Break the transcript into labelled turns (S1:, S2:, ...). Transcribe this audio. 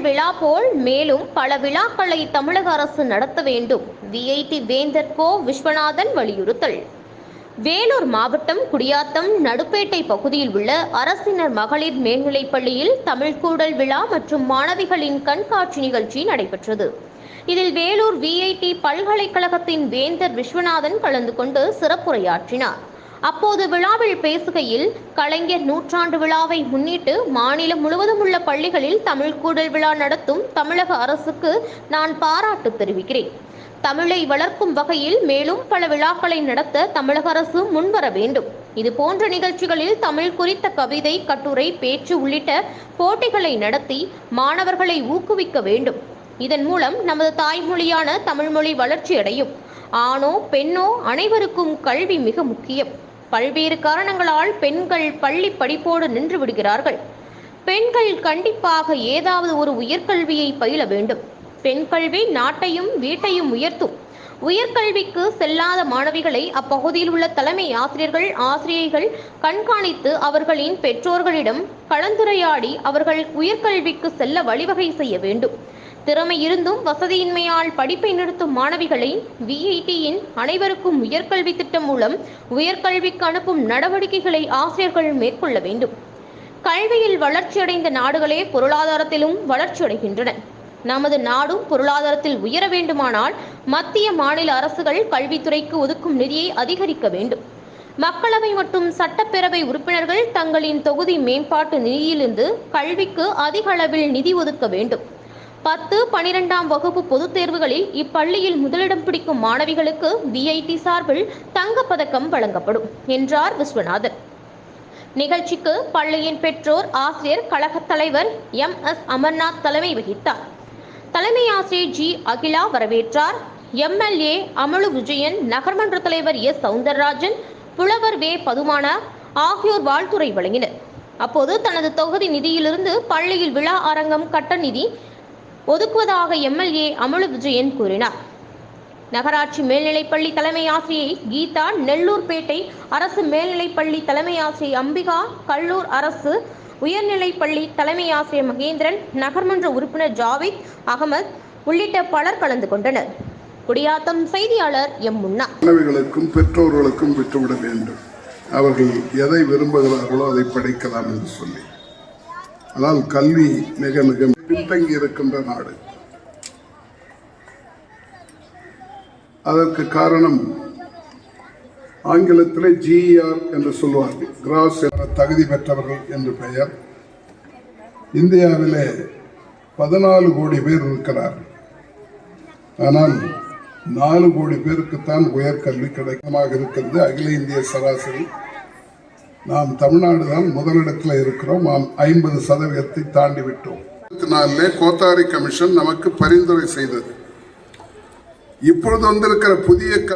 S1: விழா போல் மேலும் பல விழாக்களை தமிழக அரசு நடத்த வேண்டும். விஐடி வேந்தர் கோ. விஸ்வநாதன் வலியுறுத்தல். வேலூர் மாவட்டம் குடியாத்தம் நடுப்பேட்டை பகுதியில் உள்ள அரசினர் மகளிர் மேல்நிலைப் பள்ளியில் தமிழ் கூடல் விழா மற்றும் மாணவிகளின் கண்காட்சி நிகழ்ச்சி நடைபெற்றது. இதில் வேலூர் விஐடி பல்கலைக்கழகத்தின் வேந்தர் விஸ்வநாதன் கலந்து கொண்டு சிறப்புரையாற்றினார். அப்போது விழாவில் பேசுகையில், கலைஞர் நூற்றாண்டு விழாவை முன்னிட்டு மாநிலம் முழுவதும் உள்ள பள்ளிகளில் தமிழ் கூடல் விழா நடத்தும் தமிழக அரசுக்கு நான் பாராட்டு தெரிவிக்கிறேன். தமிழை வளர்க்கும் வகையில் மேலும் பல விழாக்களை நடத்த தமிழக அரசு முன்வர வேண்டும். இதுபோன்ற நிகழ்ச்சிகளில் தமிழ் குறித்த கவிதை, கட்டுரை, பேச்சு உள்ளிட்ட போட்டிகளை நடத்தி மாணவர்களை ஊக்குவிக்க வேண்டும். இதன் மூலம் நமது தாய்மொழியான தமிழ்மொழி வளர்ச்சியடையும். ஆணோ பெண்ணோ அனைவருக்கும் கல்வி மிக முக்கியம். பல்வேறு காரணங்களால் பெண்கள் பள்ளி படிப்போடு நின்று விடுகிறார்கள். பெண்கள் கண்டிப்பாக ஏதாவது ஒரு உயர்கல்வியை பயில வேண்டும். பெண் கல்வி நாட்டையும் வீட்டையும் உயர்த்தும். உயர்கல்விக்கு செல்லாத மாணவிகளை அப்பகுதியில் உள்ள தலைமை ஆசிரியர்கள், ஆசிரியைகள் கண்காணித்து அவர்களின் பெற்றோர்களிடம் கலந்துரையாடி அவர்கள் உயர்கல்விக்கு செல்ல வழிவகை செய்ய வேண்டும். திறமை இருந்தும் வசதியின்மையால் படிப்பை நிறுத்தும் மாணவிகளை விஐடியின் அனைவருக்கும் உயர்கல்வி திட்டம் மூலம் உயர்கல்விக்கு அனுப்பும் நடவடிக்கைகளை ஆசிரியர்கள் மேற்கொள்ள வேண்டும். கல்வியில் வளர்ச்சியடைந்த நாடுகளே பொருளாதாரத்திலும் வளர்ச்சியடைகின்றன. நமது நாடும் பொருளாதாரத்தில் உயர வேண்டுமானால் மத்திய மாநில அரசுகள் கல்வித்துறைக்கு ஒதுக்கும் நிதியை அதிகரிக்க வேண்டும். மக்களவை மற்றும் சட்டப்பேரவை உறுப்பினர்கள் தங்களின் தொகுதி மேம்பாட்டு நிதியிலிருந்து கல்விக்கு அதிக அளவில் நிதி ஒதுக்க வேண்டும். 10, 12ஆம் வகுப்பு பொதுத் தேர்வுகளில் இப்பள்ளியில் முதலிடம் பிடிக்கும் மாணவிகளுக்கு விஐடி சார்பில் தங்கப்பதக்கம் வழங்கப்படும் என்றார் விஸ்வநாதன். நிகழ்ச்சிக்கு பள்ளியின் பெற்றோர், ஆசிரியர் கழக தலைவர் MS அமர்நாத் தலைமை வகித்தார். தலைமை ஆசிரியர் G. அகிலா வரவேற்றார். MLA அமலு விஜயன், நகர்மன்ற தலைவர் S. சவுந்தரராஜன், புலவர் வே. பதுமானா ஆகியோர் வாழ்த்துரை வழங்கினர். அப்போது தனது தொகுதி நிதியிலிருந்து பள்ளியில் விழா அரங்கம் கட்ட நிதி ஒதுக்குவதாக MLA அமலு விஜயன் கூறினார். நகராட்சி மேல்நிலைப்பள்ளி தலைமை ஆசிரியை கீதா, நெல்லூர்பேட்டை அரசு மேல்நிலைப்பள்ளி தலைமை ஆசிரியை அம்பிகா, கல்லூர் அரசு உயர்நிலைப்பள்ளி தலைமை ஆசிரியர் மகேந்திரன், நகர்மன்ற உறுப்பினர் ஜாவித் அகமது உள்ளிட்ட பலர் கலந்து கொண்டனர். குடியாத்தம் செய்தியாளர் எம். முன்னா.
S2: மாணவிகளுக்கும் பெற்றோர்களுக்கும் விட்டுவிட வேண்டும். அவர்கள் எதை விரும்புகிறார்களோ அதை படிக்கலாம் என்று சொல்லி. ஆனால் கல்வி மிக மிக பின்தங்கி இருக்கின்ற நாடு. அதற்கு காரணம் ஆங்கிலத்தில் GER என்று சொல்வார்கள், கிராஸ் என்ற தகுதி பெற்றவர்கள் என்று பெயர். இந்தியாவிலே 14 கோடி பேர் இருக்கிறார்கள். ஆனால் 4 கோடி பேருக்குத்தான் உயர்கல்வி கிடைக்கமாக இருக்கிறது. அகில இந்திய சராசரி நாம் தமிழ்நாடு தான் முதலிடத்தில் இருக்கிறோம். நாம் 50% தாண்டி விட்டோம். 24 கோத்தாரி கமிஷன் நமக்கு பரிந்துரை செய்தது. இப்பொழுது வந்திருக்கிற புதிய